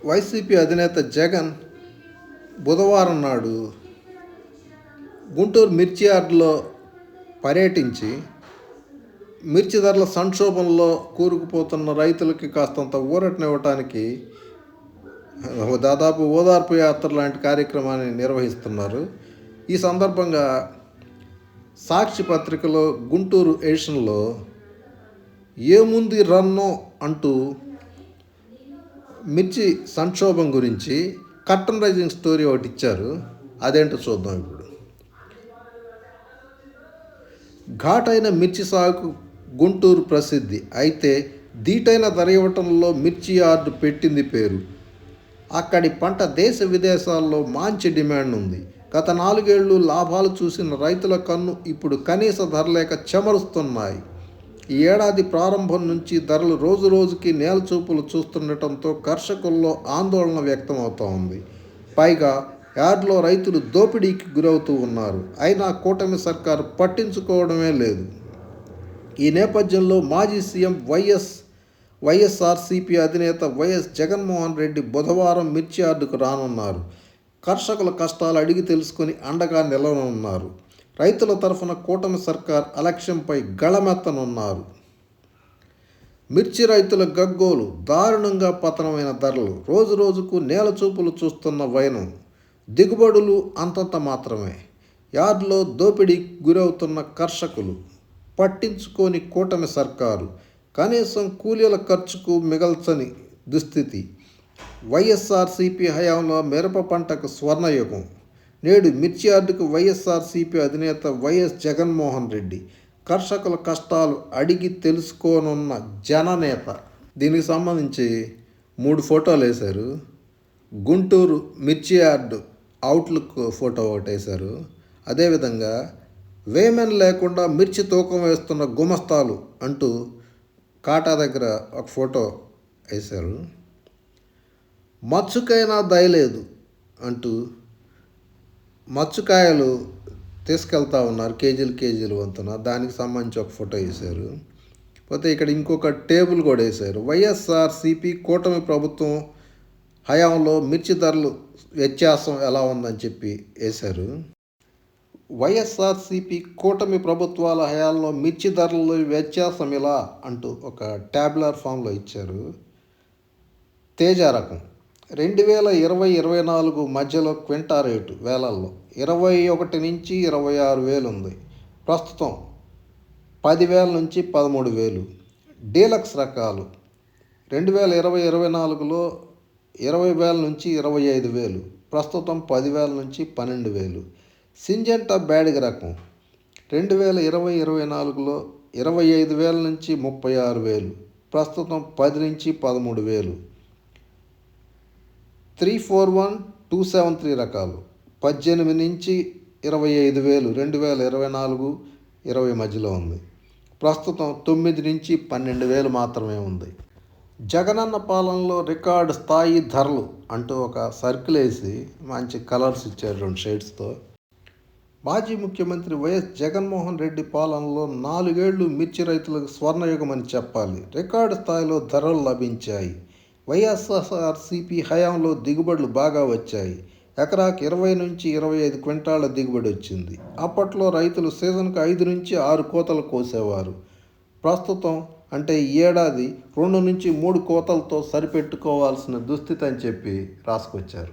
YCP అధినేత జగన్ బుధవారం నాడు గుంటూరు మిర్చి యార్డులో పర్యటించి మిర్చి ధరల సంక్షోభంలో కూరుకుపోతున్న రైతులకి కాస్తంత ఊరటనివ్వటానికి దాదాపు ఓదార్పు యాత్ర లాంటి కార్యక్రమాన్ని నిర్వహిస్తున్నారు. ఈ సందర్భంగా సాక్షి పత్రికలో గుంటూరు ఎడిషన్లో ఏముంది రన్నో అంటూ మిర్చి సంక్షోభం గురించి కర్టన్ రైజింగ్ స్టోరీ ఒకటి ఇచ్చారు. అదేంటో చూద్దాం ఇప్పుడు. ఘాటైన మిర్చి సాగుకు గుంటూరు ప్రసిద్ధి. అయితే దీటైన ధర ఇవ్వటంలో మిర్చి యార్డు పెట్టింది పేరు. అక్కడి పంట దేశ విదేశాల్లో మంచి డిమాండ్ ఉంది. గత 4 ఏళ్ళు లాభాలు చూసిన రైతుల కన్ను ఇప్పుడు కనీస ధర లేక చెమరుస్తున్నాయి. ఈ ఏడాది ప్రారంభం నుంచి ధరలు రోజురోజుకి నేలచూపులు చూస్తుండటంతో కర్షకుల్లో ఆందోళన వ్యక్తమవుతూ ఉంది. పైగా యార్డులో రైతులు దోపిడీకి గురవుతూ ఉన్నారు. అయినా కూటమి సర్కారు పట్టించుకోవడమే లేదు. ఈ నేపథ్యంలో మాజీ సీఎం వైఎస్ఆర్సీపీ అధినేత వైఎస్ జగన్మోహన్ రెడ్డి బుధవారం మిర్చి యార్డుకు రానున్నారు. కర్షకుల కష్టాలు అడిగి తెలుసుకొని అండగా నిలవనున్నారు. రైతుల తరఫున కూటమి సర్కార్ అలక్ష్యంపై గళమెత్తనున్నారు. మిర్చి రైతుల గగ్గోలు, దారుణంగా పతనమైన ధరలు, రోజురోజుకు నేలచూపులు చూస్తున్న వైనం, దిగుబడులు అంతంత మాత్రమే. యార్డులో దోపిడీకి గురవుతున్న కర్షకులు, పట్టించుకోని కూటమి సర్కారు, కనీసం కూలీల ఖర్చుకు మిగల్చని దుస్థితి. వైఎస్ఆర్సీపీ హయాంలో మిరప పంటకు స్వర్ణయుగం. నేడు మిర్చి యార్డుకు వైఎస్ఆర్సీపీ అధినేత వైఎస్ జగన్మోహన్ రెడ్డి. కర్షకుల కష్టాలు అడిగి తెలుసుకోనున్న జననేత. దీనికి సంబంధించి 3 ఫోటోలు వేశారు. గుంటూరు మిర్చి యార్డు అవుట్లుక్ ఫోటో ఒకటి వేశారు. అదేవిధంగా వేమెన్ లేకుండా మిర్చి తూకం వేస్తున్న గుమస్తాలు అంటూ కాటా దగ్గర ఒక ఫోటో వేశారు. మచ్చుకైనా దయలేదు అంటూ మచ్చుకాయలు తీసుకెళ్తా ఉన్నారు కేజీలు వంతున. దానికి సంబంధించి ఒక ఫోటో వేశారు. పోతే ఇక్కడ ఇంకొక టేబుల్ కూడా వేశారు. వైఎస్ఆర్సీపీ కూటమి ప్రభుత్వం హయాంలో మిర్చి ధరలు వ్యత్యాసం ఎలా ఉందని చెప్పి వేశారు. వైఎస్ఆర్సీపీ కూటమి ప్రభుత్వాల హయాంలో మిర్చి ధరలు వ్యత్యాసం ఇలా అంటూ ఒక ట్యాబులర్ ఫామ్లో ఇచ్చారు. తేజ రకం 2020-24 మధ్యలో క్వింటా రేటు వేలల్లో 21 నుంచి 26,000 ఉంది. ప్రస్తుతం 10,000 నుంచి 13,000. డీలక్స్ రకాలు 2020-24లో 20,000 నుంచి 25,000. ప్రస్తుతం 10,000 నుంచి 12,000. సింజెంటా బ్యాడిగ రకం 2020-24లో 25,000 నుంచి 36,000. ప్రస్తుతం 10 నుంచి 13,000. 341-273 రకాలు 18 నుంచి 25,000 2024-20 మధ్యలో ఉంది. ప్రస్తుతం 9 నుంచి 12,000 మాత్రమే ఉంది. జగనన్న పాలనలో రికార్డు స్థాయి ధరలు అంటూ ఒక సర్కిల్ వేసి మంచి కలర్స్ ఇచ్చారు 2 షేడ్స్తో. మాజీ ముఖ్యమంత్రి వైఎస్ జగన్మోహన్ రెడ్డి పాలనలో 4 ఏళ్లు మిర్చి రైతులకు స్వర్ణయుగం అని చెప్పాలి. రికార్డు స్థాయిలో ధరలు లభించాయి. వైఎస్ఆర్సీపీ హయాంలో దిగుబడులు బాగా వచ్చాయి. ఎకరాకు 20 నుంచి 25 క్వింటాళ్ల దిగుబడి వచ్చింది. అప్పట్లో రైతులు సీజన్కు 5 నుంచి 6 కోతలు కోసేవారు. ప్రస్తుతం అంటే ఈ ఏడాది 2 నుంచి 3 కోతలతో సరిపెట్టుకోవాల్సిన దుస్థితి అని చెప్పి రాసుకొచ్చారు.